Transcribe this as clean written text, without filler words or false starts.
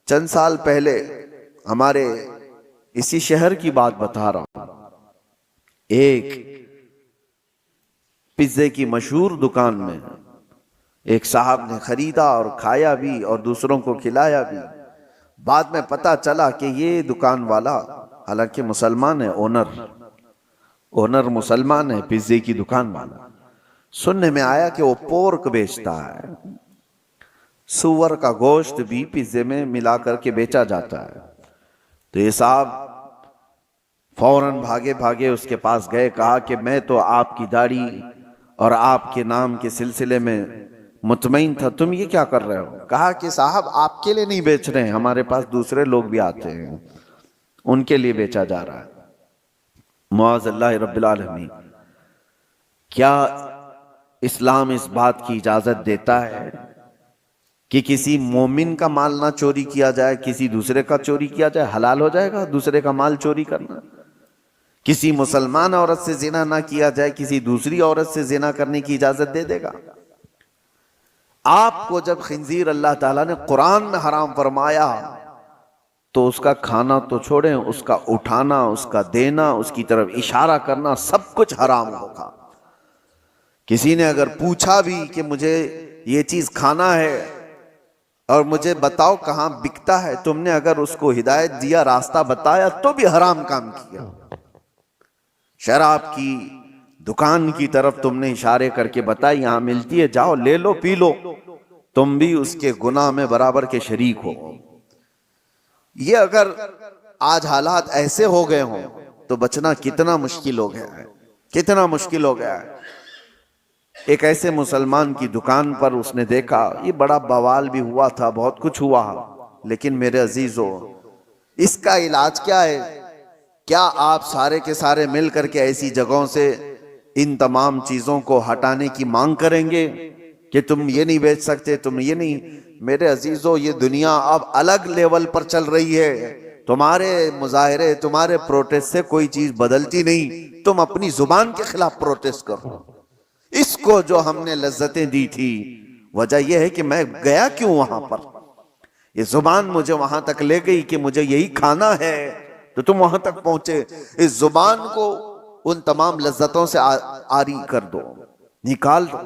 چند سال پہلے ہمارے اسی شہر کی بات بتا رہا ہوں، ایک پیزے کی مشہور دکان میں ایک صاحب نے خریدا اور کھایا بھی اور دوسروں کو کھلایا بھی۔ بعد میں پتا چلا کہ یہ دکان والا حالانکہ مسلمان ہے، اونر مسلمان ہے، پیزے کی دکان والا، سننے میں آیا کہ وہ پورک بیچتا ہے، سور کا گوشت بھی پیزے میں ملا کر کے بیچا جاتا ہے۔ تو یہ صاحب فوراً بھاگے بھاگے اس کے پاس گئے، کہا کہ میں تو آپ کی داڑھی اور آپ کے نام کے سلسلے میں مطمئن تھا، تم یہ کیا کر رہے ہو؟ کہا کہ صاحب آپ کے لیے نہیں بیچ رہے ہیں، ہمارے پاس دوسرے لوگ بھی آتے ہیں، ان کے لیے بیچا جا رہا ہے۔ معاذ اللہ رب العالمین، کیا اسلام اس بات کی اجازت دیتا ہے کہ کسی مومن کا مال نہ چوری کیا جائے، کسی دوسرے کا چوری کیا جائے؟ حلال ہو جائے گا دوسرے کا مال چوری کرنا؟ کسی مسلمان عورت سے زنا نہ کیا جائے، کسی دوسری عورت سے زنا کرنے کی اجازت دے دے گا؟ آپ کو جب خنزیر اللہ تعالیٰ نے قرآن میں حرام فرمایا تو اس کا کھانا تو چھوڑیں، اس کا اٹھانا، اس کا دینا، اس کی طرف اشارہ کرنا، سب کچھ حرام ہوگا۔ کسی نے اگر پوچھا بھی کہ مجھے یہ چیز کھانا ہے اور مجھے بتاؤ کہاں بکتا ہے، تم نے اگر اس کو ہدایت دیا، راستہ بتایا، تو بھی حرام کام کیا۔ شراب کی دکان کی طرف تم نے اشارے کر کے بتائی یہاں ملتی ہے، جاؤ لے لو پی لو، تم بھی اس کے گناہ میں برابر کے شریک ہو۔ یہ اگر آج حالات ایسے ہو گئے ہوں تو بچنا کتنا مشکل ہو گیا ہے، کتنا مشکل ہو گیا ہے۔ ایک ایسے مسلمان کی دکان پر اس نے دیکھا، یہ بڑا بوال بھی ہوا تھا، بہت کچھ ہوا، لیکن میرے عزیزو اس کا علاج کیا ہے؟ کیا آپ سارے کے سارے مل کر کے ایسی جگہوں سے ان تمام چیزوں کو ہٹانے کی مانگ کریں گے کہ تم یہ نہیں بیچ سکتے، تم یہ نہیں؟ میرے عزیزو یہ دنیا اب الگ لیول پر چل رہی ہے، تمہارے مظاہرے، تمہارے پروٹیسٹ سے کوئی چیز بدلتی نہیں، تم اپنی زبان کے خلاف پروٹیسٹ کرو۔ اس کو جو ہم نے لذتیں دی تھی، وجہ یہ ہے کہ میں گیا کیوں وہاں پر، یہ زبان مجھے وہاں تک لے گئی کہ مجھے یہی کھانا ہے، تو تم وہاں تک پہنچے۔ اس زبان کو ان تمام لذتوں سے عاری کر دو، نکال دو۔